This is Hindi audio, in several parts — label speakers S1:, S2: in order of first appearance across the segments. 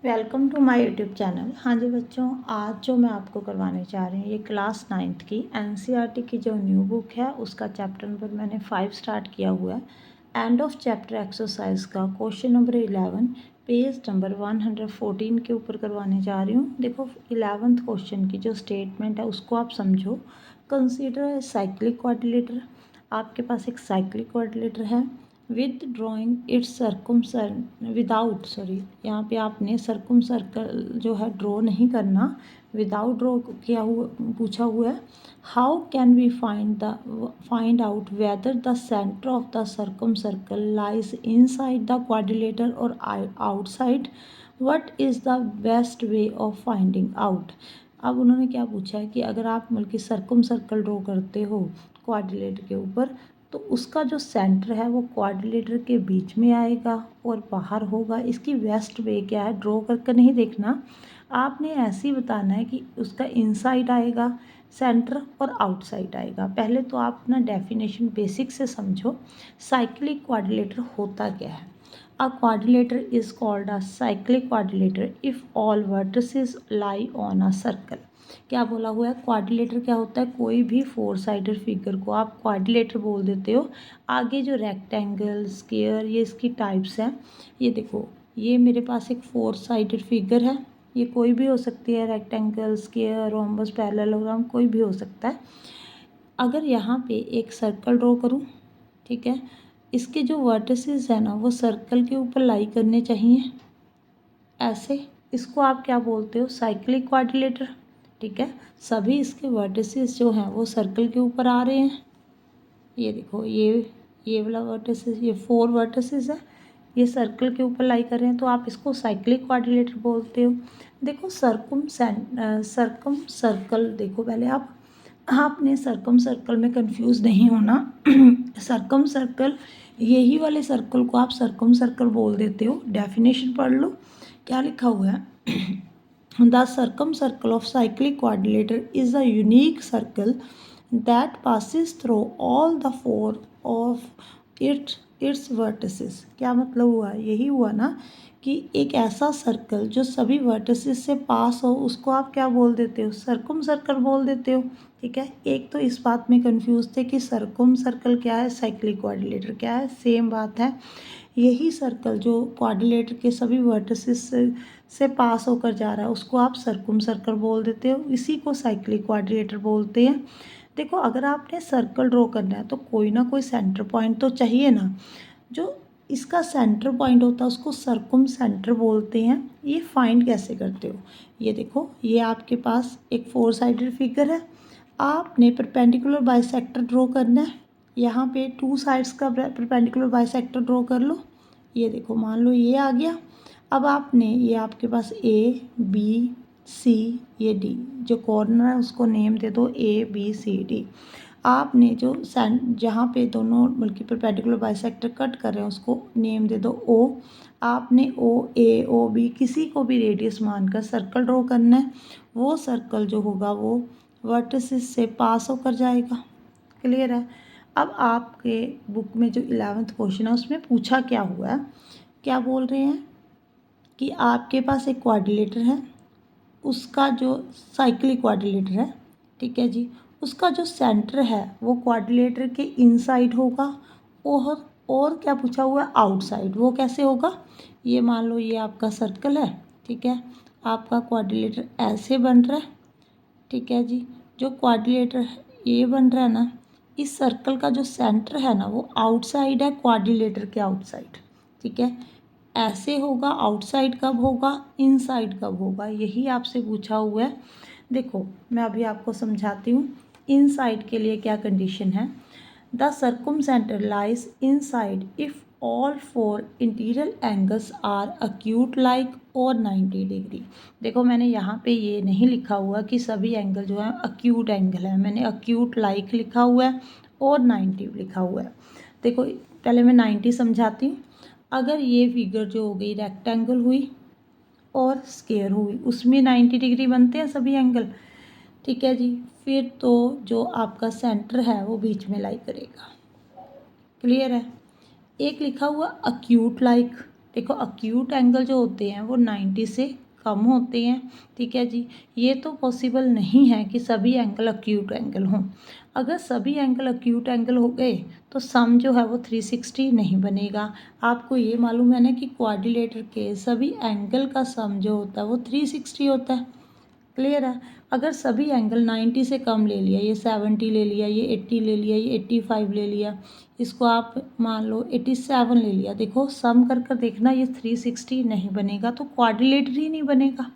S1: Welcome to my YouTube channel. हाँ जी बच्चों, आज जो मैं आपको करवाने जा रही हूँ ये क्लास 9th की एनसीईआरटी की जो न्यू बुक है उसका चैप्टर नंबर मैंने 5 स्टार्ट किया हुआ है। एंड ऑफ चैप्टर एक्सरसाइज का क्वेश्चन नंबर 11 पेज नंबर 114 के ऊपर करवाने जा रही हूँ। देखो 11th क्वेश्चन की जो स्टेटमेंट है उसको आप समझो। Consider cyclic quadrilateral. आपके पास एक साइक्लिक क्वाड्रिलेटर है विद ड्राइंग इट्स विदाउट यहाँ पे आपने सर्कुम सर्कल जो है ड्रॉ नहीं करना, विदाउट ड्रॉ किया हुआ पूछा हुआ है। How can we find out whether the centre of the circum circle lies inside the quadrilateral और outside. What is the best way of finding out. अब उन्होंने क्या पूछा है कि अगर आप बल्कि सर्कुम सर्कल ड्रॉ करते हो क्वाड्रिलेटर के ऊपर तो उसका जो सेंटर है वो क्वाड्रिलेटर के बीच में आएगा और बाहर होगा। इसकी बेस्ट वे क्या है, ड्रॉ करके नहीं देखना, आपने ऐसे ही बताना है कि उसका इनसाइड आएगा सेंटर और आउटसाइड आएगा। पहले तो आप अपना डेफिनेशन बेसिक से समझो। साइक्लिक क्वाड्रिलेटर होता क्या है। A quadrilateral is called a cyclic quadrilateral if all vertices lie on a circle. क्या बोला हुआ है, क्वाड्रिलेटर क्या होता है, कोई भी 4 साइडेड फिगर को आप क्वाड्रिलेटर बोल देते हो। आगे जो रेक्टेंगल स्क्वायर ये इसकी टाइप्स हैं। ये देखो, ये मेरे पास एक 4 साइडेड फिगर है, ये कोई भी हो सकती है, रेक्टेंगल स्क्वायर रोम्बस पैरेललोग्राम कोई भी हो सकता है। अगर यहाँ पे एक सर्कल ड्रॉ करूँ, ठीक है, इसके जो वर्टिसेस है ना वो सर्कल के ऊपर लाई करने चाहिए ऐसे। इसको आप क्या बोलते हो, साइक्लिक क्वाड्रिलेटर। ठीक है, सभी इसके वर्टिसेस जो हैं वो सर्कल के ऊपर आ रहे हैं। ये देखो, ये वाला वर्टिसेस, ये 4 वर्टिसेस है, ये सर्कल के ऊपर लाई कर रहे हैं, तो आप इसको साइक्लिक क्वाड्रिलेटर बोलते हो। देखो सर्कम सर्कल, देखो पहले आपने सर्कम सर्कल में कंफ्यूज नहीं होना। सर्कम सर्कल, यही वाले सर्कल को आप सर्कम सर्कल बोल देते हो। डेफिनेशन पढ़ लो, क्या लिखा हुआ है। The circum circle of cyclic quadrilateral is a unique circle that passes through all the 4 of its vertices। क्या मतलब हुआ, यही हुआ ना कि एक ऐसा सर्कल जो सभी वर्टिसेस से पास हो उसको आप क्या बोल देते हो, सर्कुम सर्कल बोल देते हो। ठीक है, एक तो इस बात में कंफ्यूज थे कि सर्कुम सर्कल क्या है, साइक्लिक क्वाड्रिलेटर क्या है, सेम बात है। यही सर्कल जो क्वाड्रिलेटर के सभी वर्टिसेस से पास होकर जा रहा है उसको आप सर्कुम सर्कल बोल देते हो, इसी को साइक्लिक क्वाड्रिलेटर बोलते हैं। देखो, अगर आपने सर्कल ड्रॉ करना है तो कोई ना कोई सेंटर पॉइंट तो चाहिए ना। जो इसका सेंटर पॉइंट होता है उसको सर्कुम सेंटर बोलते हैं। ये फाइंड कैसे करते हो, ये देखो, ये आपके पास एक 4 साइडेड फिगर है, आपने परपेंडिकुलर बाइसेक्टर ड्रॉ करना है। यहाँ पे 2 साइड्स का परपेंडिकुलर बाइसेक्टर ड्रॉ कर लो। ये देखो, मान लो ये आ गया। अब आपने, ये आपके पास ए बी सी, ये डी, जो कॉर्नर है उसको नेम दे दो ए बी सी डी। आपने जो जहाँ पे दोनों बल्कि परपेंडिकुलर बाइसेक्टर कट कर रहे हैं उसको नेम दे दो ओ। आपने ओ ए ओ बी किसी को भी रेडियस मानकर सर्कल ड्रॉ करना है। वो सर्कल जो होगा वो वर्टिसेस से पास होकर जाएगा। क्लियर है। अब आपके बुक में जो 11th क्वेश्चन है उसमें पूछा क्या हुआ है, क्या बोल रहे हैं कि आपके पास एक क्वाड्रिलेटर है, उसका जो साइक्लिक क्वाड्रिलेटर है, ठीक है जी, उसका जो सेंटर है वो क्वाड्रिलेटर के इनसाइड होगा और क्या पूछा हुआ है, आउटसाइड। वो कैसे होगा, ये मान लो ये आपका सर्कल है, ठीक है, आपका क्वाड्रिलेटर ऐसे बन रहा है, ठीक है जी। जो क्वाड्रिलेटर ये बन रहा है ना, इस सर्कल का जो सेंटर है ना वो आउटसाइड है क्वाड्रिलेटर के आउटसाइड। ठीक है, ऐसे होगा, आउटसाइड कब होगा, इनसाइड कब होगा, यही आपसे पूछा हुआ है। देखो मैं अभी आपको समझाती हूँ। इनसाइड के लिए क्या कंडीशन है, the circum centre lies inside if all 4 interior angles are acute like और 90 डिग्री। देखो मैंने यहाँ पे ये नहीं लिखा हुआ कि सभी एंगल जो है अक्यूट एंगल है, मैंने अक्यूट लाइक लिखा हुआ है और 90 लिखा हुआ है। देखो पहले मैं 90 समझाती हूँ। अगर ये फिगर जो हो गई रेक्टेंगल हुई और स्क्वायर हुई, उसमें 90 डिग्री बनते हैं सभी एंगल। ठीक है जी, फिर तो जो आपका सेंटर है वो बीच में लाई करेगा। क्लियर है। एक लिखा हुआ अक्यूट लाइक, देखो अक्यूट एंगल जो होते हैं वो 90 से कम होते हैं, ठीक है जी। ये तो पॉसिबल नहीं है कि सभी एंगल अक्यूट एंगल हों। अगर सभी एंगल अक्यूट एंगल हो गए तो सम जो है वो 360 नहीं बनेगा। आपको ये मालूम है ना कि क्वाड्रिलेटर के सभी एंगल का सम जो होता है वो 360 होता है। क्लियर है। अगर सभी एंगल 90 से कम ले लिया, ये 70 ले लिया, ये 80 ले लिया, ये 85 ले लिया, इसको आप मान लो 87 ले लिया, देखो सम कर कर देखना ये 360 नहीं बनेगा, तो क्वाड्रिलेटर ही नहीं बनेगा।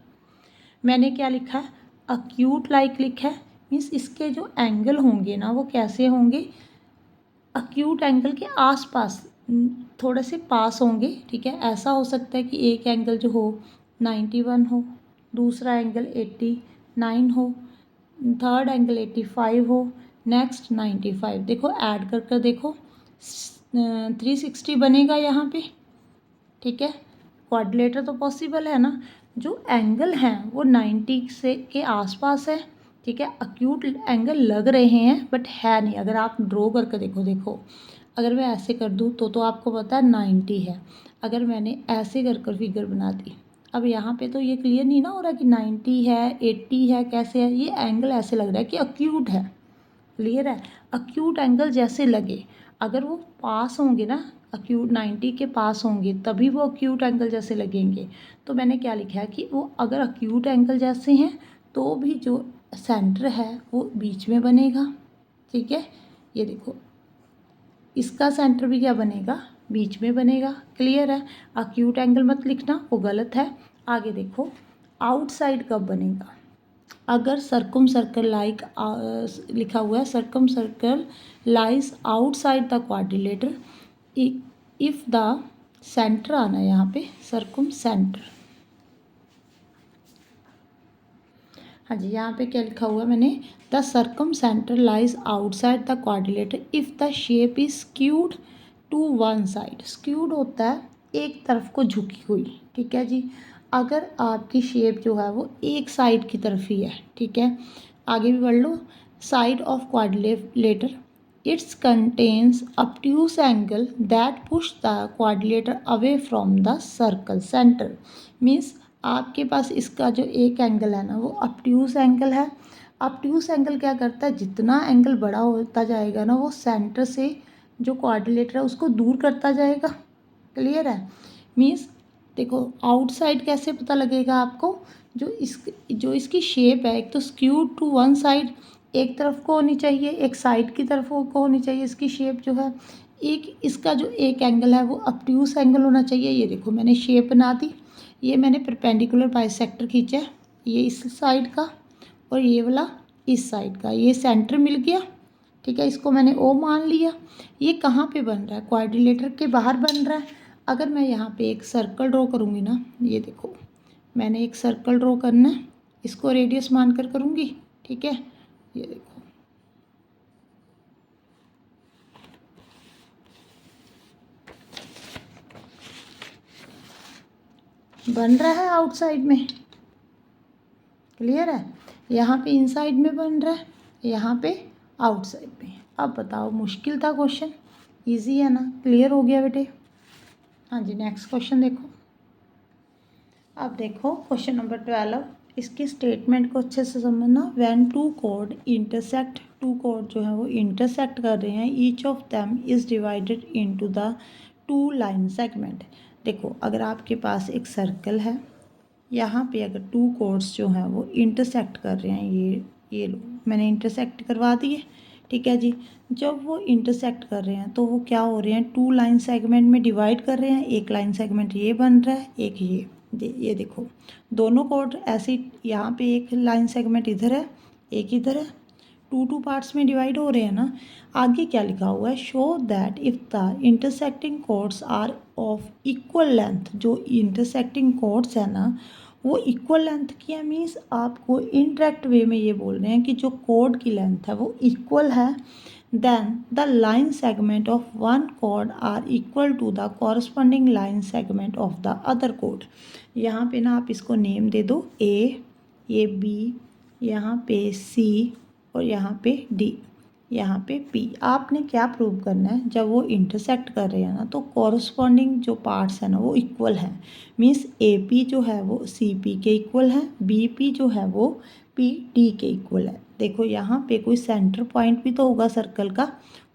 S1: मैंने क्या लिखा है, अक्यूट लाइक लिखा है, मीन्स इसके जो एंगल होंगे ना वो कैसे होंगे, अक्यूट एंगल के आसपास थोड़े से पास होंगे, ठीक है। ऐसा हो सकता है कि एक एंगल जो हो 91 हो, दूसरा एंगल 89 हो, थर्ड एंगल 85 हो, नेक्स्ट 95। देखो ऐड कर कर देखो 360 बनेगा यहाँ पे, ठीक है। क्वाड्रिलेटर तो पॉसिबल है ना। जो एंगल हैं वो 90 से के आसपास है, ठीक है। अक्यूट एंगल लग रहे हैं बट है नहीं। अगर आप ड्रॉ करके देखो अगर मैं ऐसे कर दूँ तो आपको पता है 90 है। अगर मैंने ऐसे कर कर फिगर बना दी, अब यहाँ पे तो ये क्लियर नहीं ना हो रहा कि 90 है 80 है कैसे है, ये एंगल ऐसे लग रहा है कि अक्यूट है। क्लियर है। अक्यूट एंगल जैसे लगे, अगर वो पास होंगे ना, अक्यूट 90 के पास होंगे तभी वो अक्यूट एंगल जैसे लगेंगे। तो मैंने क्या लिखा है कि वो अगर अक्यूट एंगल जैसे हैं तो भी जो सेंटर है वो बीच में बनेगा, ठीक है। ये देखो इसका सेंटर भी क्या बनेगा, बीच में बनेगा। क्लियर है। अक्यूट एंगल मत लिखना, वो गलत है। आगे देखो आउटसाइड कब बनेगा, अगर सर्कम सर्कल लाइक लिखा हुआ है, circum circle lies outside the quadrilateral, if the centre आना है यहाँ पे, सर्कम सेंटर। हाँ जी, यहाँ पे क्या लिखा हुआ है मैंने, the circumcentre lies outside the quadrilateral if the shape is skewed to one side. Skewed होता है एक तरफ को झुकी हुई, ठीक है जी। अगर आपकी शेप जो है वो एक साइड की तरफ ही है, ठीक है। आगे भी बढ़ लो, side of quadrilateral its contains obtuse angle that push the quadrilateral away from the circle centre. Means आपके पास इसका जो एक एंगल है ना वो ऑब्ट्यूज एंगल है। ऑब्ट्यूज एंगल क्या करता है, जितना एंगल बड़ा होता जाएगा ना वो सेंटर से जो क्वाड्रिलेटर है उसको दूर करता जाएगा। क्लियर है। मीन्स देखो आउटसाइड कैसे पता लगेगा आपको, जो इसकी शेप है, एक तो स्क्यूड टू वन साइड, एक तरफ को होनी चाहिए, एक साइड की तरफ को होनी चाहिए इसकी शेप जो है। एक इसका जो एक एंगल है वो ऑब्ट्यूज एंगल होना चाहिए। ये देखो मैंने शेप बना दी, ये मैंने परपेंडिकुलर बाइसेक्टर खींचा है, ये इस साइड का और ये वाला इस साइड का, ये सेंटर मिल गया, ठीक है। इसको मैंने ओ मान लिया। ये कहाँ पे बन रहा है, क्वाड्रिलेटर के बाहर बन रहा है। अगर मैं यहाँ पे एक सर्कल ड्रॉ करूँगी ना, ये देखो मैंने एक सर्कल ड्रॉ करना है, इसको रेडियस मान कर करूँगी, ठीक है। ये देखो बन रहा है आउटसाइड में। क्लियर है। यहाँ पे इनसाइड में बन रहा है, यहाँ पे आउटसाइड में। अब बताओ मुश्किल था क्वेश्चन, इजी है ना, क्लियर हो गया बेटे। हाँ जी, नेक्स्ट क्वेश्चन देखो। अब देखो क्वेश्चन नंबर 12, इसकी स्टेटमेंट को अच्छे से समझना। When two chord intersect, two chord जो है वो इंटरसेक्ट कर रहे हैं, each of them is divided into the two line segment. देखो अगर आपके पास एक सर्कल है, यहाँ पे अगर टू कॉर्ड्स जो हैं वो इंटरसेक्ट कर रहे हैं, ये लो मैंने इंटरसेक्ट करवा दिए, ठीक है जी। जब वो इंटरसेक्ट कर रहे हैं तो वो क्या हो रहे हैं, टू लाइन सेगमेंट में डिवाइड कर रहे हैं। एक लाइन सेगमेंट ये बन रहा है, एक ये देखो दोनों कॉर्ड ऐसे, यहाँ पे एक लाइन सेगमेंट इधर है, एक इधर है, टू पार्ट्स में डिवाइड हो रहे हैं ना। आगे क्या लिखा हुआ है, show that if the intersecting chords are of equal length. जो इंटरसेक्टिंग कॉर्ड्स है ना वो इक्वल लेंथ की है, मीन्स आपको इनडायरेक्ट वे में ये बोल रहे हैं कि जो कॉर्ड की लेंथ है वो इक्वल है, then the line segment of one chord are equal to the corresponding line segment of the other chord. यहाँ पे ना आप इसको नेम दे दो, ए, ये बी, यहाँ पे सी और यहाँ पे डी। यहाँ पे P। आपने क्या प्रूव करना है, जब वो इंटरसेक्ट कर रहे हैं ना तो कॉरस्पॉन्डिंग जो पार्ट्स हैं ना वो इक्वल हैं। मीन्स AP जो है वो CP के इक्वल है, BP जो है वो PD के इक्वल है। देखो यहाँ पे कोई सेंटर पॉइंट भी तो होगा सर्कल का,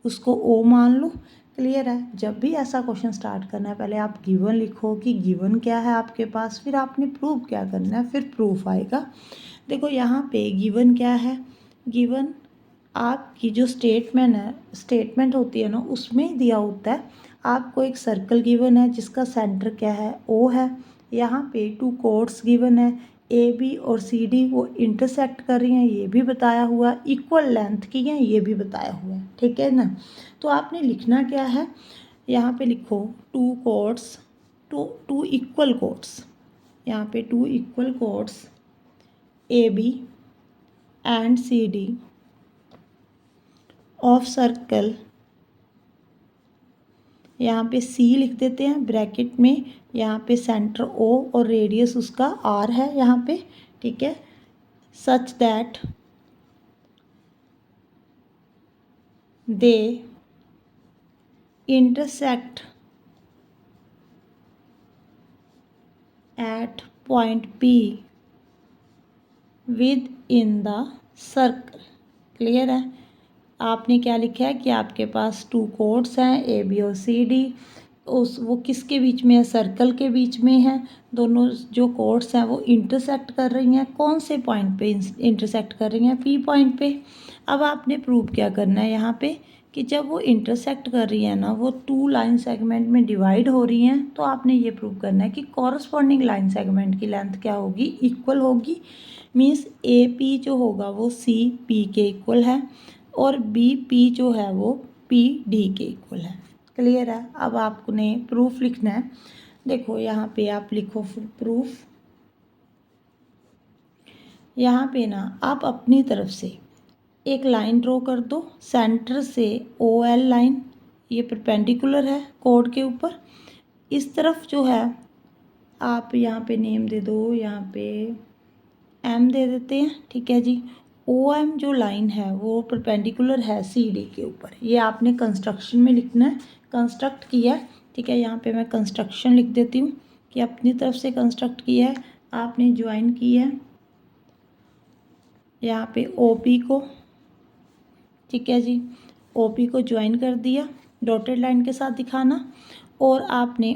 S1: उसको O मान लो। क्लियर है। जब भी ऐसा क्वेश्चन स्टार्ट करना है पहले आप गिवन लिखो कि गिवन क्या है आपके पास, फिर आपने प्रूव क्या करना है, फिर प्रूफ आएगा। देखो यहाँ पे गिवन क्या है, गिवन आपकी जो स्टेटमेंट होती है ना उसमें ही दिया होता है। आपको एक सर्कल गिवन है जिसका सेंटर क्या है, O है। यहाँ पे 2 कॉर्ड्स गिवन है, AB और CD वो इंटरसेक्ट कर रही हैं, ये भी बताया हुआ है। इक्वल लेंथ की हैं, ये भी बताया हुआ है। ठीक है ना। तो आपने लिखना क्या है, यहाँ पे लिखो 2 कॉर्ड्स, टू इक्वल कॉर्ड्स, यहाँ पे 2 equal chords AB and CD of circle. यहाँ पे C लिख देते हैं ब्रैकेट में, यहाँ पे सेंटर O और रेडियस उसका R है यहाँ पे। ठीक है। Such that they intersect at point P with in the circle. Clear है। आपने क्या लिखा है कि आपके पास 2 कॉर्ड्स हैं AB और CD, वो किसके बीच में है, सर्कल के बीच में है। दोनों जो कॉर्ड्स हैं वो इंटरसेक्ट कर रही हैं, कौन से पॉइंट पे इंटरसेक्ट कर रही हैं, P पॉइंट पे। अब आपने प्रूव क्या करना है यहाँ पे कि जब वो इंटरसेक्ट कर रही है ना, वो 2 लाइन सेगमेंट में डिवाइड हो रही हैं, तो आपने ये प्रूव करना है कि कॉरस्पॉन्डिंग लाइन सेगमेंट की लेंथ क्या होगी, इक्वल होगी। मीन्स AP जो होगा वो CP के इक्वल है और BP जो है वो PD के इक्वल है। क्लियर है। अब आपने प्रूफ लिखना है। देखो यहाँ पे आप लिखो प्रूफ। यहाँ पे ना आप अपनी तरफ से एक लाइन ड्रॉ कर दो सेंटर से OL लाइन, ये परपेंडिकुलर है कोड के ऊपर। इस तरफ जो है आप यहाँ पे नेम दे दो, यहाँ पे M दे देते हैं। ठीक है जी। OM जो लाइन है वो परपेंडिकुलर है CD के ऊपर। ये आपने कंस्ट्रक्शन में लिखना है, कंस्ट्रक्ट किया है। ठीक है। यहाँ पे मैं कंस्ट्रक्शन लिख देती हूँ कि अपनी तरफ से कंस्ट्रक्ट किया है, आपने ज्वाइन किया है यहाँ पे OP को। ठीक है जी। OP को ज्वाइन कर दिया, डॉटेड लाइन के साथ दिखाना। और आपने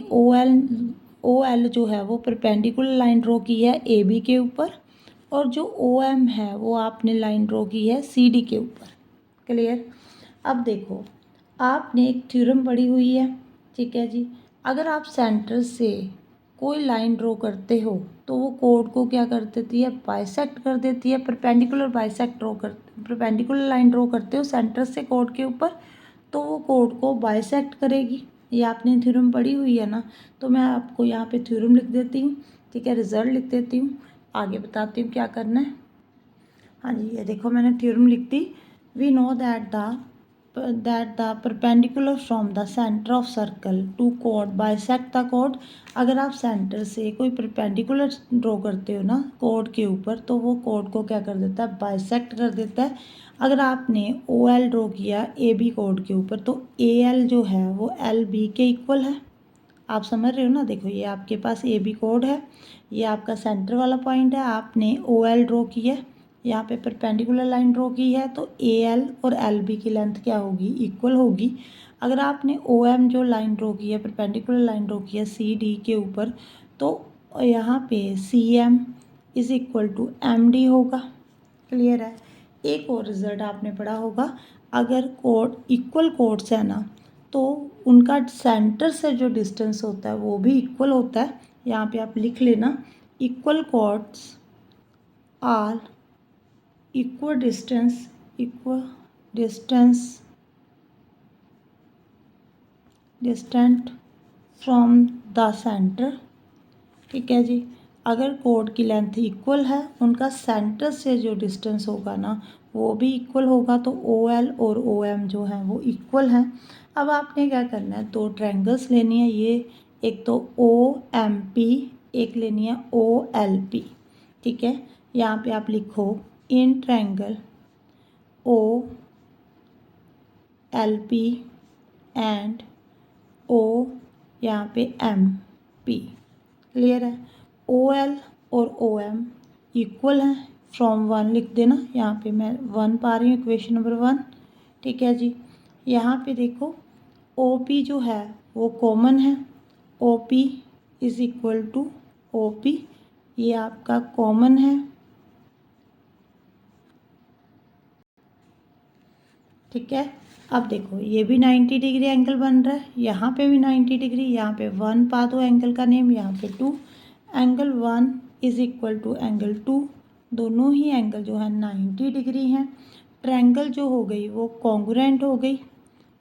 S1: OL जो है वो परपेंडिकुलर लाइन ड्रॉ की है AB के ऊपर, और जो OM है वो आपने लाइन ड्रॉ की है CD के ऊपर। क्लियर। अब देखो आपने एक थ्योरम पढ़ी हुई है। ठीक है जी। अगर आप सेंटर से कोई लाइन ड्रॉ करते हो तो वो कोड को क्या कर देती है, बाइसेक्ट कर देती है। परपेंडिकुलर लाइन ड्रॉ करते हो सेंटर से कोड के ऊपर, तो वो कोड को बाइसेक्ट करेगी। ये आपने थ्योरम पढ़ी हुई है ना। तो मैं आपको यहाँ पे थ्योरम लिख देती हूँ। ठीक है। रिजल्ट लिख देती हूँ, आगे बताती हूँ क्या करना है। हाँ जी, ये देखो मैंने थ्योरम लिख दी। We know that the perpendicular from the centre of circle to code bisect the code. अगर आप सेंटर से कोई परपेंडिकुलर ड्रॉ करते हो ना कोड के ऊपर, तो वो कोड को क्या कर देता है, बाइसेक्ट कर देता है। अगर आपने OL ड्रॉ किया AB कोड के ऊपर, तो AL जो है वो LB के इक्वल है। आप समझ रहे हो ना। देखो ये आपके पास AB कोड है, ये आपका सेंटर वाला पॉइंट है, आपने OL ड्रॉ किया है, यहाँ पे परपेंडिकुलर लाइन ड्रॉ की है, तो AL और LB की लेंथ क्या होगी, इक्वल होगी। अगर आपने OM जो लाइन ड्रॉ की है, परपेंडिकुलर लाइन ड्रॉ की है CD के ऊपर, तो यहाँ पे CM is equal to MD होगा। क्लियर है। एक और रिजल्ट आपने पढ़ा होगा, अगर कोड इक्वल कोड्स है ना तो उनका सेंटर से जो डिस्टेंस होता है वो भी इक्वल होता है। यहाँ पे आप लिख लेना, equal chords are equal distant from the centre. ठीक है जी। अगर कोड की लेंथ इक्वल है, उनका सेंटर से जो डिस्टेंस होगा ना वो भी इक्वल होगा, तो OL और OM जो हैं वो इक्वल हैं। अब आपने क्या करना है, 2 ट्रायंगल्स लेनी है। ये एक तो OMP, एक लेनी है OLP। ठीक है। यहाँ पे आप लिखो in triangle LP and O यहाँ पे MP। क्लियर है। OL और OM इक्वल हैं, फ्रॉम 1 लिख देना। यहाँ पे मैं 1 पा रही हूँ, इक्वेशन नंबर 1। ठीक है जी। यहाँ पे देखो OP जो है वो कॉमन है, OP is equal to OP, ये आपका कॉमन है। ठीक है। अब देखो ये भी 90 डिग्री एंगल बन रहा है, यहाँ पे भी 90 डिग्री, यहाँ पे 1 पा दो एंगल का नेम, यहाँ पे 2। Angle 1 is equal to angle 2, दोनों ही एंगल जो है 90 डिग्री हैं। ट्रायंगल जो हो गई वो कॉन्ग्रुएंट हो गई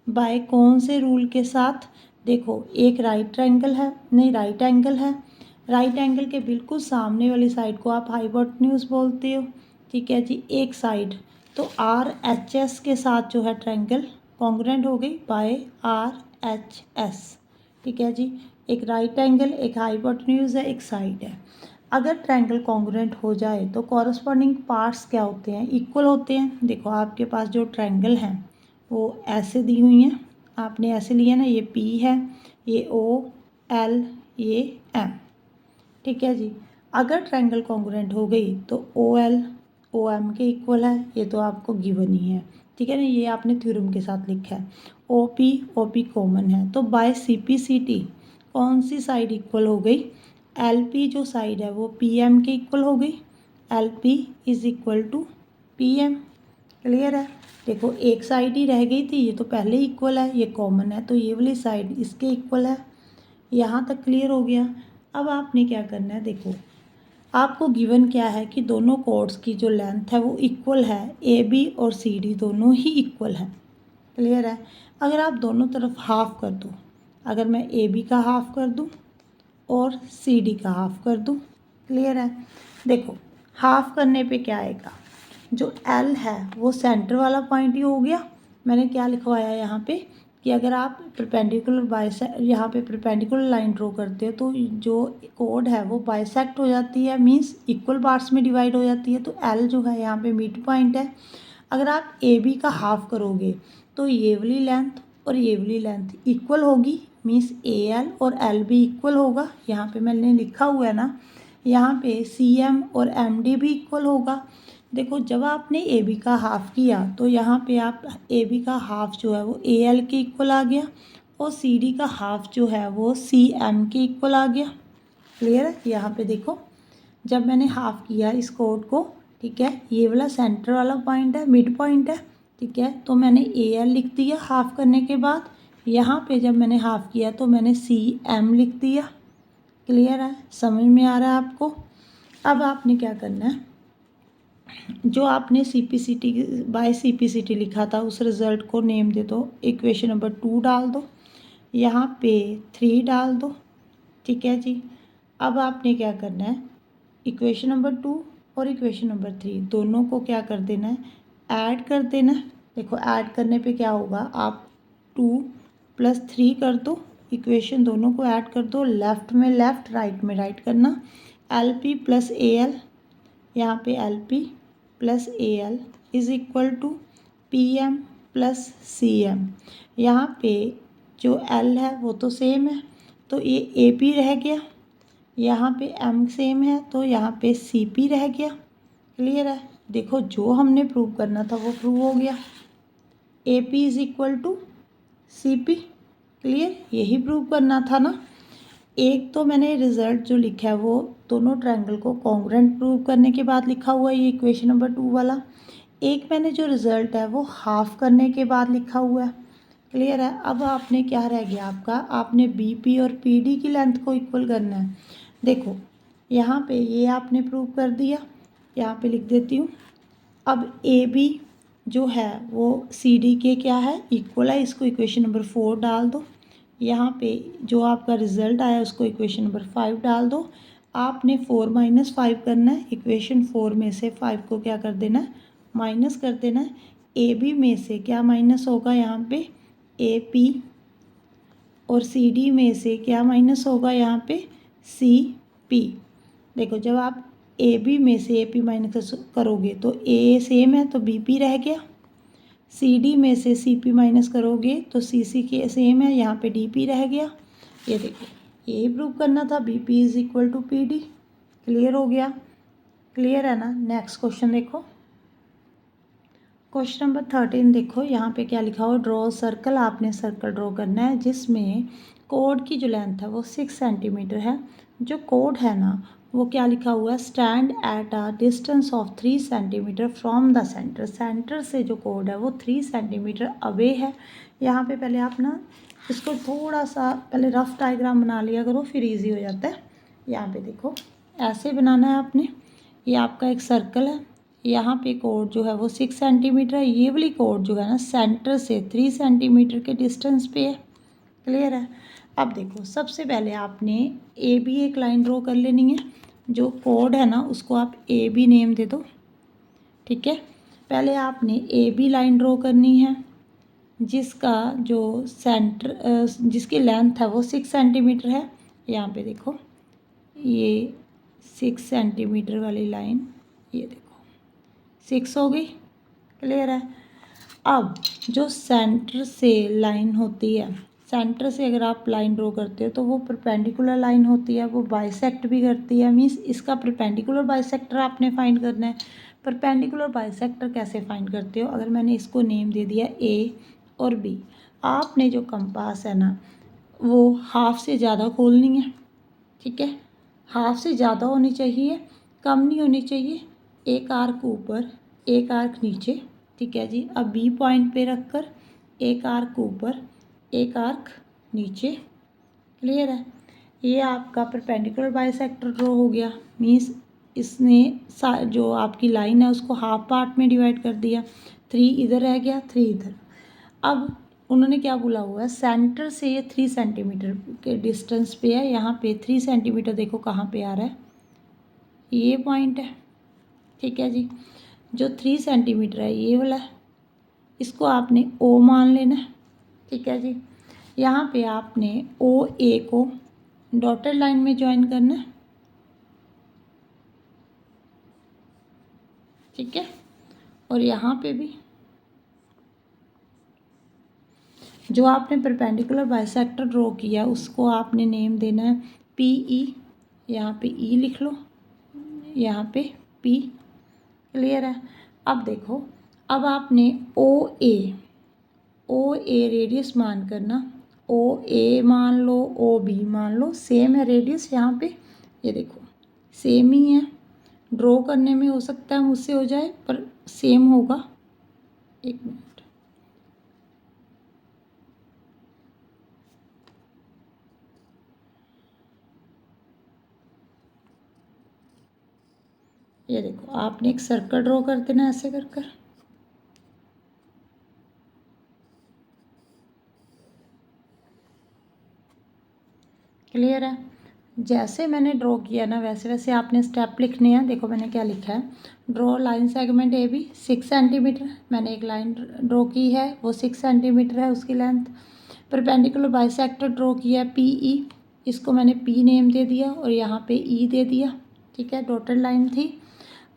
S1: बाय कौन से रूल के साथ? देखो एक राइट ट्रायंगल है, नहीं राइट एंगल है, राइट एंगल के बिल्कुल सामने वाली साइड को आप हाइपोटेन्यूज बोलते हो। ठीक है जी। एक साइड तो RHS के साथ जो है ट्रायंगल कॉन्ग्रुएंट हो गई बाय RHS। ठीक है जी। एक राइट एंगल, एक हाइपोटेन्यूज है, एक साइड है। अगर ट्रायंगल कॉन्ग्रुएंट हो जाए तो कॉरस्पॉन्डिंग पार्ट्स क्या होते हैं? इक्वल होते हैं। देखो आपके पास जो ट्रायंगल हैं वो ऐसे दी हुई हैं, आपने ऐसे लिया ना, ये P है, ये O L, ये M। ठीक है जी। अगर ट्रायंगल कॉन्ग्रुएंट हो गई तो OL OM के इक्वल है, ये तो आपको गिवन ही है। ठीक है ना, ये आपने थ्योरम के साथ लिखा है। OP कॉमन है, तो बाय CP/CT कौन सी साइड इक्वल हो गई? LP जो साइड है वो PM के इक्वल हो गई। LP is equal to PM। Clear है। देखो एक साइड ही रह गई थी, ये तो पहले ही इक्वल है, ये कॉमन है, तो ये वाली साइड इसके इक्वल है। यहाँ तक क्लियर हो गया। अब आपने क्या करना है, देखो आपको गिवन क्या है कि दोनों कॉर्ड्स की जो लेंथ है वो इक्वल है, AB और CD दोनों ही इक्वल है। क्लियर है। अगर आप दोनों तरफ हाफ कर दो, अगर मैं AB का हाफ कर दूँ और CD का हाफ कर दूँ, क्लियर है। देखो हाफ करने पे क्या आएगा, जो L है वो सेंटर वाला पॉइंट ही हो गया। मैंने क्या लिखवाया यहाँ पे कि अगर आप परपेंडिकुलर यहाँ पे परपेंडिकुलर लाइन ड्रॉ करते हो तो जो कोड है वो बाइसेक्ट हो जाती है, मींस इक्वल पार्ट्स में डिवाइड हो जाती है। तो L जो है यहाँ पे मिड पॉइंट है। अगर आप AB का हाफ करोगे तो ये वाली लेंथ और ये वाली लेंथ इक्वल होगी, मींस AL और LB इक्वल होगा। यहाँ पे मैंने लिखा हुआ है ना, यहाँ पे CM और MD भी इक्वल होगा। देखो जब आपने AB का हाफ किया तो यहाँ पे आप AB का हाफ जो है वो AL के इक्वल आ गया और CD का हाफ जो है वो CM के इक्वल आ गया। क्लियर है। यहाँ पे देखो जब मैंने हाफ किया इस कोड को, ठीक है, ये वाला सेंटर वाला पॉइंट है, मिड पॉइंट है। ठीक है, तो मैंने AL लिख दिया हाफ करने के बाद। यहाँ पे जब मैंने हाफ किया तो मैंने CM लिख दिया। क्लियर है, समझ में आ रहा है आपको? अब आपने क्या करना है, जो आपने CP/CT बाय CP/CT लिखा था उस रिज़ल्ट को नेम दे दो, इक्वेशन नंबर 2 डाल दो, यहाँ पे 3 डाल दो। ठीक है जी। अब आपने क्या करना है, इक्वेशन नंबर 2 और इक्वेशन नंबर 3 दोनों को क्या कर देना है, ऐड कर देना है। देखो ऐड करने पे क्या होगा, आप 2 + 3 कर दो, इक्वेशन दोनों को ऐड कर दो, लेफ़्ट में लेफ़्ट राइट में राइट करना। LP + AL, यहाँ पे LP + AL is equal to PM + CM। यहाँ पे जो L है वो तो सेम है तो ये AP रह गया, यहाँ पे M सेम है तो यहाँ पे CP रह गया। क्लियर है। देखो जो हमने प्रूव करना था वो प्रूव हो गया, AP is equal to CP। Clear, यही प्रूव करना था ना। एक तो मैंने रिज़ल्ट जो लिखा है वो दोनों ट्रायंगल को कॉन्ग्रुएंट प्रूव करने के बाद लिखा हुआ है, ये इक्वेशन नंबर 2 वाला। एक मैंने जो रिज़ल्ट है वो हाफ करने के बाद लिखा हुआ है। क्लियर है। अब आपने क्या रह गया आपका, आपने BP और PD की लेंथ को इक्वल करना है। देखो यहाँ पे ये आपने प्रूव कर दिया, यहाँ पे लिख देती हूँ। अब AB जो है वो CD के क्या है, इक्वल है, इसको इक्वेशन नंबर 4 डाल दो। यहाँ पे जो आपका रिज़ल्ट आया उसको इक्वेशन नंबर 5 डाल दो। आपने 4 - 5 करना है, इक्वेशन 4 में से 5 को क्या कर देना है, माइनस कर देना है। AB में से क्या माइनस होगा, यहाँ पे AP, और CD में से क्या माइनस होगा, यहाँ पे CP। देखो जब आप AB में से AP माइनस करोगे तो A सेम है तो BP रह गया, CD में से CP माइनस करोगे तो CC के सेम है, यहाँ पे DP रह गया। ये देखो, ये प्रूव करना था, BP is equal to PD। Clear हो गया? क्लियर है ना? नेक्स्ट क्वेश्चन देखो, क्वेश्चन नंबर 13 देखो, यहाँ पे क्या लिखा हो, ड्रॉ सर्कल। आपने सर्कल ड्रॉ करना है जिसमें कोड की जो लेंथ है वो 6 सेंटीमीटर है। जो कोड है ना वो क्या लिखा हुआ है, stand at a distance of 3 centimetre from the centre. Centre से जो कोड है वो 3 सेंटीमीटर अवे है। यहाँ पे पहले आप ना इसको थोड़ा सा पहले रफ डायग्राम बना लिया करो, फिर ईजी हो जाता है। यहाँ पे देखो, ऐसे बनाना है आपने। ये आपका एक सर्कल है, यहाँ पे कोड जो है वो 6 सेंटीमीटर है। ये वाली कोड जो है ना सेंटर से 3 सेंटीमीटर के डिस्टेंस पे है। क्लियर है? अब देखो, सबसे पहले आपने AB एक लाइन ड्रॉ कर लेनी है। जो कोड है ना उसको आप AB नेम दे दो। ठीक है, पहले आपने AB लाइन ड्रॉ करनी है जिसका जो सेंटर जिसकी लेंथ है वो 6 सेंटीमीटर है। यहाँ पे देखो, ये 6 सेंटीमीटर वाली लाइन, ये देखो 6 हो गई। क्लियर है? अब जो सेंटर से लाइन होती है, सेंटर से अगर आप लाइन ड्रॉ करते हो तो वो परपेंडिकुलर लाइन होती है, वो बाइसेक्ट भी करती है। मीन्स इसका परपेंडिकुलर बाइसेक्टर आपने फाइंड करना है। परपेंडिकुलर बाइसेक्टर कैसे फाइंड करते हो? अगर मैंने इसको नेम दे दिया A और B, आपने जो कंपास है ना वो हाफ से ज़्यादा खोलनी है। ठीक है, हाफ से ज़्यादा होनी चाहिए, कम नहीं होनी चाहिए। एक आर्क ऊपर, एक आर्क नीचे। ठीक है जी, अब B पॉइंट पे रखकर एक आर्क ऊपर, एक आर्क नीचे। क्लियर है? ये आपका परपेंडिकुलर बाइसेक्टर ड्रॉ हो गया। मीन्स इसने जो आपकी लाइन है उसको हाफ पार्ट में डिवाइड कर दिया। 3 इधर रह गया, 3 इधर। अब उन्होंने क्या बोला हुआ है, सेंटर से ये 3 सेंटीमीटर के डिस्टेंस पे है। यहाँ पे 3 सेंटीमीटर देखो कहाँ पे आ रहा है, ये पॉइंट है। ठीक है जी, जो 3 सेंटीमीटर है ये वाला है, इसको आपने O मान लेना है। ठीक है जी, यहाँ पे आपने OA को डॉटेड लाइन में ज्वाइन करना है। ठीक है, और यहाँ पे भी जो आपने परपेंडिकुलर बाइसेक्टर ड्रॉ किया उसको आपने नेम देना है PE। यहाँ पे E लिख लो, यहाँ पे P। क्लियर है? अब देखो, अब आपने OA रेडियस मान करना, OA मान लो, OB मान लो, सेम है रेडियस। यहाँ पे ये देखो सेम ही है। ड्रॉ करने में हो सकता है मुझसे हो जाए पर सेम होगा। एक मिनट, ये देखो आपने एक सर्कल ड्रॉ कर देना ऐसे कर कर। क्लियर है? जैसे मैंने ड्रॉ किया ना वैसे वैसे आपने स्टेप लिखने हैं। देखो मैंने क्या लिखा है, draw line segment AB 6 centimetre. मैंने एक लाइन ड्रॉ की है, वो 6 सेंटीमीटर है उसकी लेंथ। परपेंडिकुलर बाइसेक्टर ड्रॉ किया है PE, इसको मैंने P नेम दे दिया और यहाँ पे E दे दिया। ठीक है, डॉटेड लाइन थी।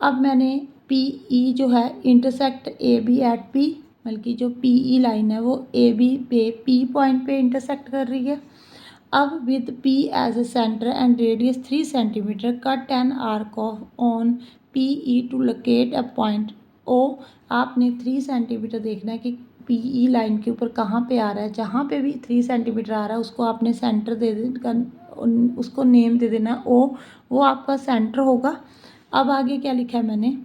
S1: अब मैंने PE जो है इंटरसेक्ट AB एट P, बल्कि जो PE लाइन है वो AB पे P पॉइंट पे इंटरसेक्ट कर रही है। अब with P as a centre and radius 3 centimetre cut an arc of on PE to locate a point O। आपने 3 सेंटीमीटर देखना है कि PE लाइन के ऊपर कहाँ पे आ रहा है। जहाँ पे भी 3 सेंटीमीटर आ रहा है उसको आपने सेंटर दे देना, उसको नेम दे देना O, वो आपका सेंटर होगा। अब आगे क्या लिखा है मैंने,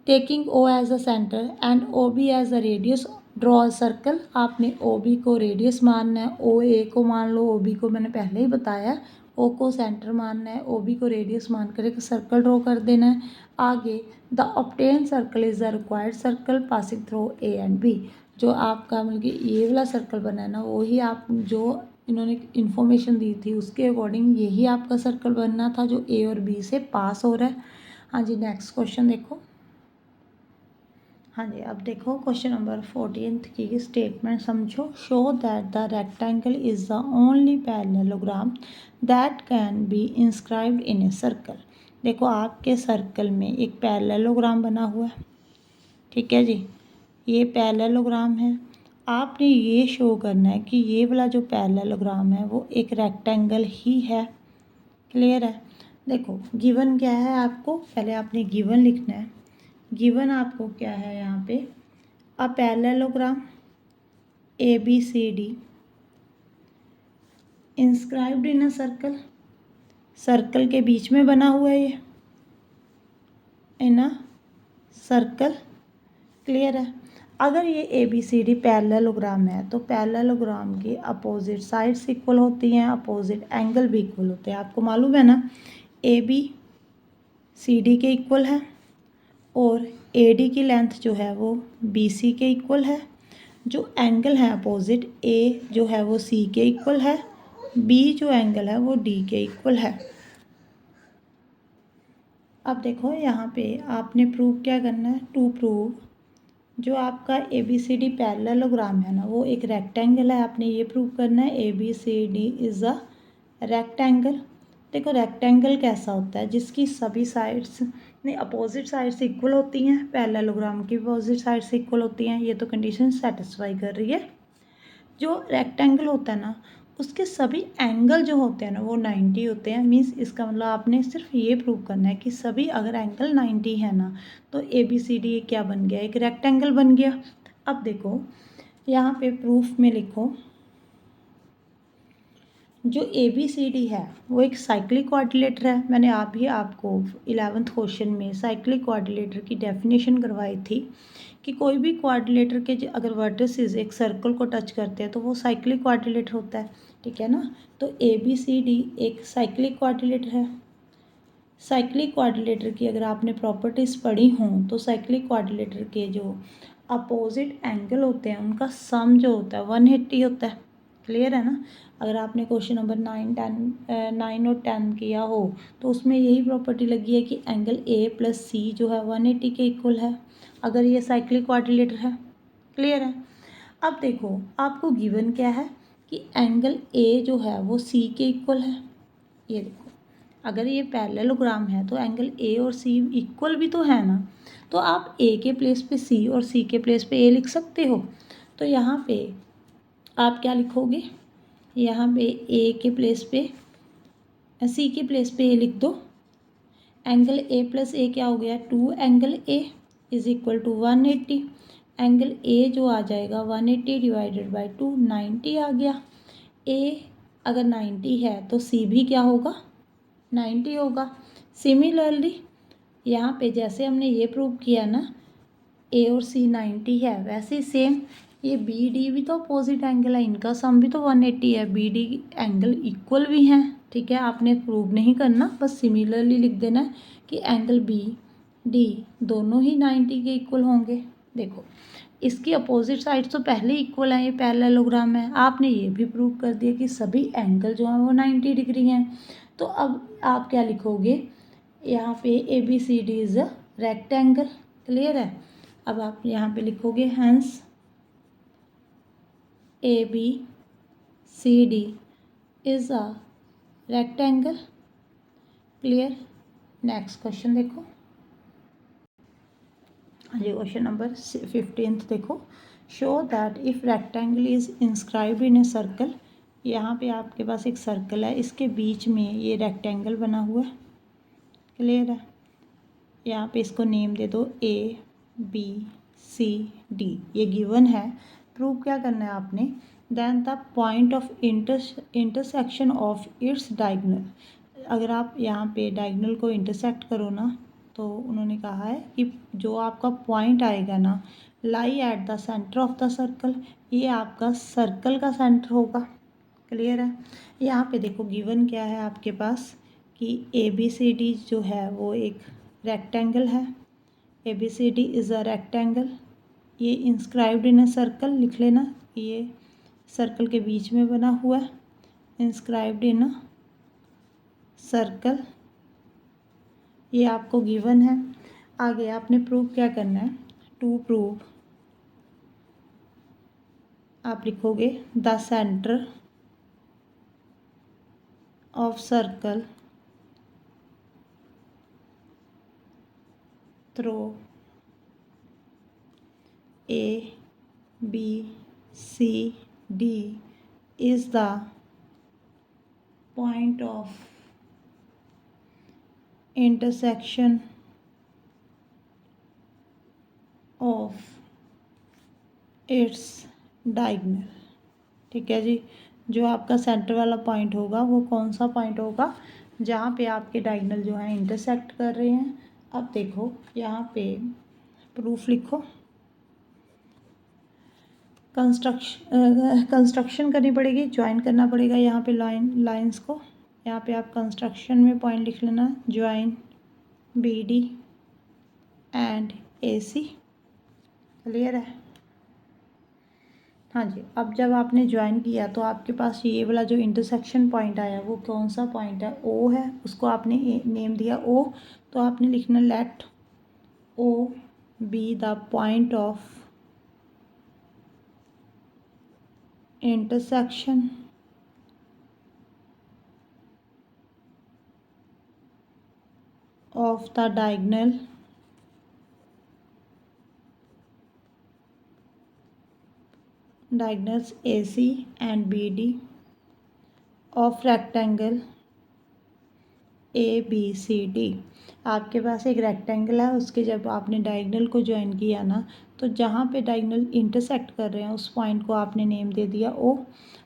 S1: taking O as a centre and OB as a radius draw a circle. आपने OB को रेडियस मानना है, OA को मान लो, OB को मैंने पहले ही बताया है, O को सेंटर मानना है, OB को रेडियस मान कर एक सर्कल ड्रॉ कर देना है। आगे the obtain circle is the required circle passing through A and B। जो आपका मतलब कि ये वाला सर्कल बना है ना, वही आप जो इन्होंने इन्फॉर्मेशन दी थी उसके अकॉर्डिंग यही आपका सर्कल बनना था जो A और B से पास हो रहा है। हाँ जी, नेक्स्ट क्वेश्चन देखो। हाँ जी, अब देखो क्वेश्चन नंबर 14 की स्टेटमेंट समझो। Show that the rectangle is the only parallelogram that can be inscribed in a circle. देखो आपके सर्कल में एक पैरेललोग्राम बना हुआ है। ठीक है जी, ये पैरेललोग्राम है। आपने ये शो करना है कि ये वाला जो पैरेललोग्राम है वो एक रेक्टेंगल ही है। क्लियर है। देखो गिवन क्या है, आपको पहले आपने गिवन लिखना है। गिवन आपको क्या है यहाँ पे, a parallelogram ABCD inscribed in a circle, circle के बीच में बना हुआ है ये, इन अ सर्कल। क्लियर है। अगर ये ABCD पैरेललोग्राम है तो पैरेललोग्राम की अपोजिट साइड्स इक्वल होती हैं, अपोजिट एंगल भी इक्वल होते हैं। आपको मालूम है ना, ABCD के इक्वल है और AD की लेंथ जो है वो BC के इक्वल है। जो एंगल है अपोजिट, A जो है वो C के इक्वल है, B जो एंगल है वो D के इक्वल है। अब देखो यहाँ पे आपने प्रूव क्या करना है, टू प्रूव जो आपका ABCD पैरेललोग्राम है ना वो एक रेक्टेंगल है। आपने ये प्रूव करना है ABCD इज़ अ रेक्टेंगल। देखो रेक्टेंगल कैसा होता है, जिसकी सभी साइड्स नहीं अपोजिट साइड्स इक्वल होती हैं, पैरेललोग्राम की अपोजिट साइड्स इक्वल होती हैं। ये तो कंडीशन सेटिस्फाई कर रही है। जो रेक्टेंगल होता है ना उसके सभी एंगल जो होते हैं ना वो 90 होते हैं। मीन्स इसका मतलब आपने सिर्फ ये प्रूव करना है कि सभी अगर एंगल 90 है ना तो ABCD क्या बन गया, एक रेक्टेंगल बन गया। अब देखो यहाँ पे प्रूफ में लिखो, जो ABCD है वो एक साइक्लिक कोऑर्डिनेटर है। मैंने अभी आपको 11th क्वेश्चन में साइक्लिक कोऑर्डिनेटर की डेफिनेशन करवाई थी कि कोई भी कोऑर्डिनेटर के अगर वर्टिसेस एक सर्कल को टच करते हैं तो वो साइक्लिक कोऑर्डिनेटर होता है। ठीक है ना। तो ABCD एक साइक्लिक कोऑर्डिनेटर है। साइक्लिक कोऑर्डिनेटर की अगर आपने प्रॉपर्टीज़ पढ़ी हों तो साइक्लिक कोऑर्डिनेटर के जो अपोजिट एंगल होते हैं उनका सम जो होता है 180 होता है। क्लियर है ना। अगर आपने क्वेश्चन नंबर 9 और 10 किया हो तो उसमें यही प्रॉपर्टी लगी है कि एंगल A+C जो है 180 के इक्वल है अगर ये साइक्लिक कोऑर्डिनेटर है। क्लियर है। अब देखो आपको गिवन क्या है कि एंगल A जो है वो C के इक्वल है। ये देखो अगर ये पैरेललोग्राम है तो एंगल A और C इक्वल भी तो है ना, तो आप A के प्लेस पे C और C के प्लेस पे A लिख सकते हो। तो यहाँ पे आप क्या लिखोगे, यहाँ पे A के प्लेस पे C के प्लेस पे A लिख दो। एंगल A+A क्या हो गया, 2 angle A is equal to 180। Angle A जो आ जाएगा 180 डिवाइडेड बाई 2 90 आ गया। A अगर 90 है तो C भी क्या होगा 90 होगा। सिमिलरली यहाँ पे जैसे हमने ये प्रूव किया ना A और C 90 है, वैसे ही सेम ये BD भी तो अपोजिट एंगल है, इनका सम भी तो 180 है, BD एंगल इक्वल भी हैं। ठीक है, आपने प्रूव नहीं करना, बस सिमिलरली लिख देना है कि एंगल BD दोनों ही 90 के इक्वल होंगे। देखो इसकी अपोजिट साइड तो पहले इक्वल है, ये पैरेललोग्राम है। आपने ये भी प्रूव कर दिया कि सभी एंगल जो हैं वो 90 डिग्री हैं। तो अब आप क्या लिखोगे, यहाँ पे ABCD is a rectangle. Clear है। अब आप यहाँ पे लिखोगे hence ABCD is a rectangle. Clear. Next question देखो, ये क्वेश्चन नंबर 15 देखो, show that if rectangle is inscribed in a circle. यहाँ पे आपके पास एक सर्कल है, इसके बीच में ये रेक्टेंगल बना हुआ है। क्लियर है। यहाँ पे इसको नेम दे दो ABCD, ये गिवन है। प्रूव क्या करना है आपने, then the point of intersection of its diagonal. अगर आप यहाँ पे डायगोनल को इंटरसेक्ट करो ना तो उन्होंने कहा है कि जो आपका पॉइंट आएगा ना lie at the centre of the circle, ये आपका सर्कल का सेंटर होगा। क्लियर है। यहाँ पे देखो गिवन क्या है आपके पास कि ABCD जो है वो एक रेक्टेंगल है। ABCD is a rectangle. ये इंस्क्राइब्ड इन अ सर्कल लिख लेना, ये सर्कल के बीच में बना हुआ है, इंस्क्राइब्ड इन अ सर्कल। ये आपको गिवन है। आगे आपने प्रूव क्या करना है, टू प्रूव आप लिखोगे the centre of circle through A B C D is the point of intersection of its diagonal। ठीक है जी, जो आपका सेंटर वाला पॉइंट होगा वो कौन सा पॉइंट होगा, जहाँ पे आपके डायगोनल जो है इंटरसेक्ट कर रहे हैं। अब देखो यहाँ पे प्रूफ लिखो। कंस्ट्रक्शन करनी पड़ेगी, ज्वाइन करना पड़ेगा यहाँ पे लाइंस को। यहाँ पे आप कंस्ट्रक्शन में पॉइंट लिख लेना, join BD and AC। Clear है? हाँ जी। अब जब आपने ज्वाइन किया तो आपके पास ये वाला जो इंटरसेक्शन पॉइंट आया वो कौन सा पॉइंट है, O है। उसको आपने नेम दिया O, तो आपने लिखना let O be the point of intersection of the diagonals AC and BD of rectangle ABCD। आपके पास एक रेक्टेंगल है, उसके जब आपने डायगोनल को ज्वाइन किया ना, तो जहाँ पे डायगोनल इंटरसेक्ट कर रहे हैं उस पॉइंट को आपने नेम दे दिया O।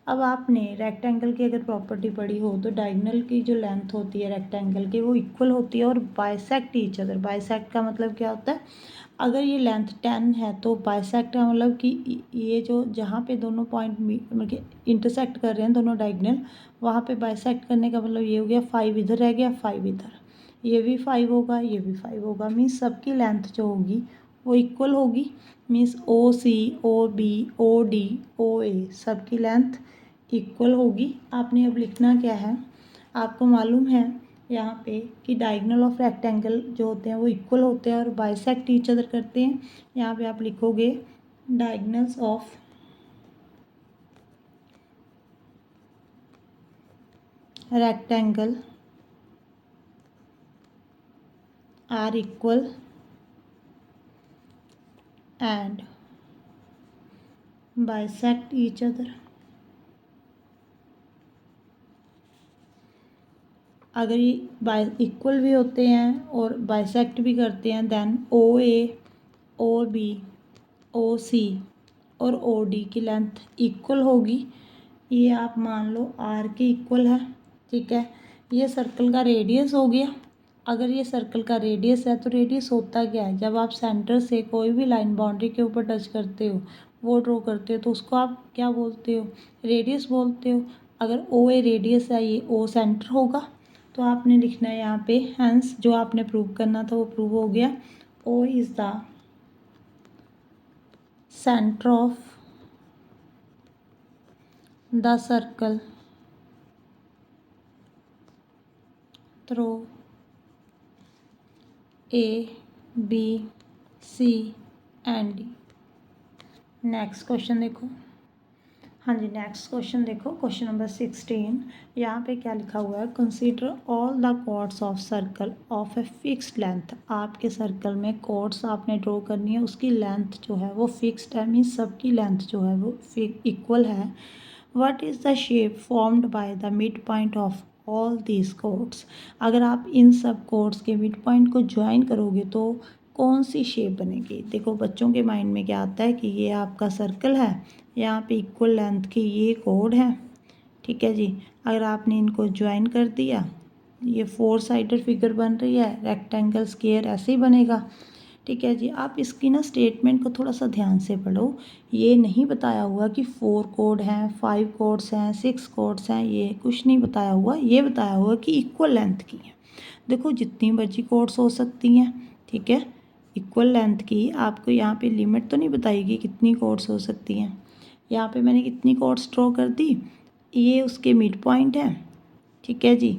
S1: अब आपने रेक्टेंगल की अगर प्रॉपर्टी पढ़ी हो तो डायगोनल की जो लेंथ होती है रेक्टेंगल की वो इक्वल होती है और बाइसेक्ट ईच अदर। बाइसेक्ट का मतलब क्या होता है, अगर ये लेंथ 10 है तो बाइसेक्ट का मतलब कि ये जो जहाँ पे दोनों पॉइंट मतलब इंटरसेक्ट कर रहे हैं दोनों डायगोनल, वहाँ पे बाइसेक्ट करने का मतलब ये हो गया 5 इधर रह गया 5 इधर, ये भी 5 होगा ये भी 5 होगा। मीन्स सबकी लेंथ जो होगी वो इक्वल होगी। Means OC OB OD OA सबकी लेंथ इक्वल होगी। आपने अब लिखना क्या है, आपको मालूम है यहाँ पे कि डायगोनल ऑफ रेक्टेंगल जो होते हैं वो इक्वल होते हैं और बाइसेक्ट ईच अदर करते हैं। यहाँ पे आप लिखोगे diagonals of rectangle are equal and bisect each other. अगर ये इक्वल भी होते हैं और बाइसेक्ट भी करते हैं देन OA OB OC और OD की लेंथ इक्वल होगी। ये आप मान लो R के इक्वल है। ठीक है, ये सर्कल का रेडियस हो गया। अगर ये सर्कल का रेडियस है तो रेडियस होता क्या है, जब आप सेंटर से कोई भी लाइन बाउंड्री के ऊपर टच करते हो, वो ड्रॉ करते हो, तो उसको आप क्या बोलते हो, रेडियस बोलते हो। अगर OA रेडियस है, ये O सेंटर होगा। तो आपने लिखना है यहाँ पे हेंस जो आपने प्रूव करना था वो प्रूव हो गया। O is the centre of the circle through A B C and D। Next question देखो। हाँ जी, नेक्स्ट क्वेश्चन देखो, क्वेश्चन नंबर 16। यहाँ पे क्या लिखा हुआ है, consider all the chords of circle of a fixed length. आपके सर्कल में कॉर्ड्स आपने ड्रॉ करनी है, उसकी लेंथ जो है वो फिक्स्ड है। मीन्स सबकी लेंथ जो है वो इक्वल है। What is the shape formed by the mid point of all these chords. अगर आप इन सब कॉर्ड्स के मिड पॉइंट को ज्वाइन करोगे तो कौन सी शेप बनेगी। देखो बच्चों के माइंड में क्या आता है कि ये आपका सर्कल है, यहाँ पे इक्वल लेंथ की ये कॉर्ड है। ठीक है जी, अगर आपने इनको ज्वाइन कर दिया, ये 4 साइडेड फिगर बन रही है, रेक्टेंगल स्क्वायर ऐसे ही बनेगा। ठीक है जी, आप इसकी ना स्टेटमेंट को थोड़ा सा ध्यान से पढ़ो। ये नहीं बताया हुआ कि 4 कॉर्ड हैं, 5 कॉर्ड्स हैं, 6 कॉर्ड्स हैं, ये कुछ नहीं बताया हुआ। ये बताया हुआ कि इक्वल लेंथ की है। देखो जितनी मर्जी कॉर्ड्स हो सकती हैं, ठीक है, इक्वल लेंथ की। आपको यहाँ पे लिमिट तो नहीं बताएगी कितनी कॉर्ड्स हो सकती हैं। यहाँ पे मैंने कितनी कॉर्ड्स ड्रॉ कर दी, ये उसके मिड पॉइंट है। ठीक है जी,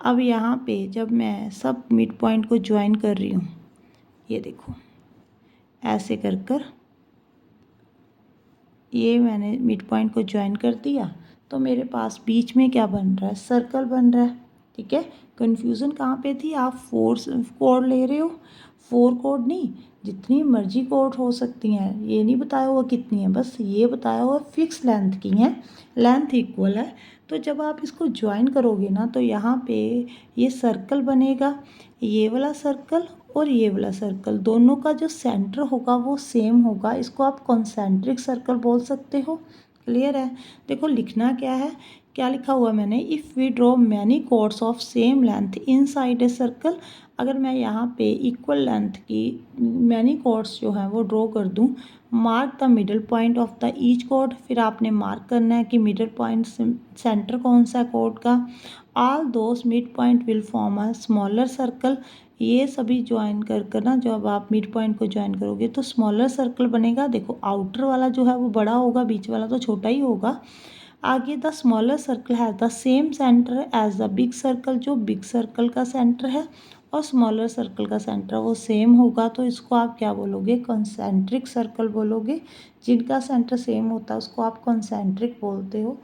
S1: अब यहाँ पे जब मैं सब मिड पॉइंट को ज्वाइन कर रही हूँ, ये देखो ऐसे कर कर ये मैंने मिड पॉइंट को ज्वाइन कर दिया, तो मेरे पास बीच में क्या बन रहा है, सर्कल बन रहा है। ठीक है। कन्फ्यूज़न कहाँ पे थी, आप 4 कोड ले रहे हो, 4 कोड नहीं, जितनी मर्जी कोड हो सकती हैं, ये नहीं बताया हुआ कितनी है, बस ये बताया हुआ फिक्स लेंथ की हैं, लेंथ इक्वल है। तो जब आप इसको ज्वाइन करोगे ना तो यहाँ पे ये सर्कल बनेगा, ये वाला सर्कल और ये वाला सर्कल, दोनों का जो सेंटर होगा वो सेम होगा, इसको आप कॉन्सेंट्रिक सर्कल बोल सकते हो। क्लियर है। देखो लिखना क्या है, क्या लिखा हुआ मैंने, if we draw many chords of same length inside a circle, अगर मैं यहाँ पे इक्वल लेंथ की मैनी कॉर्ड्स जो हैं वो ड्रॉ कर दूँ, mark the middle point of the each chord, फिर आपने मार्क करना है कि मिडल पॉइंट सेंटर कौन सा कॉर्ड का, all those mid point will form a smaller circle, ये सभी ज्वाइन कर कर ना जब आप मिड पॉइंट को ज्वाइन करोगे तो स्मॉलर सर्कल बनेगा। देखो आउटर वाला जो है वो बड़ा होगा, बीच वाला तो छोटा ही होगा। आगे द स्मॉलर सर्कल है the same centre as the big circle, जो बिग सर्कल का सेंटर है और स्मॉलर सर्कल का सेंटर वो सेम होगा, तो इसको आप क्या बोलोगे, कॉन्सेंट्रिक सर्कल बोलोगे। जिनका सेंटर सेम होता है उसको आप कॉन्सेंट्रिक बोलते हो।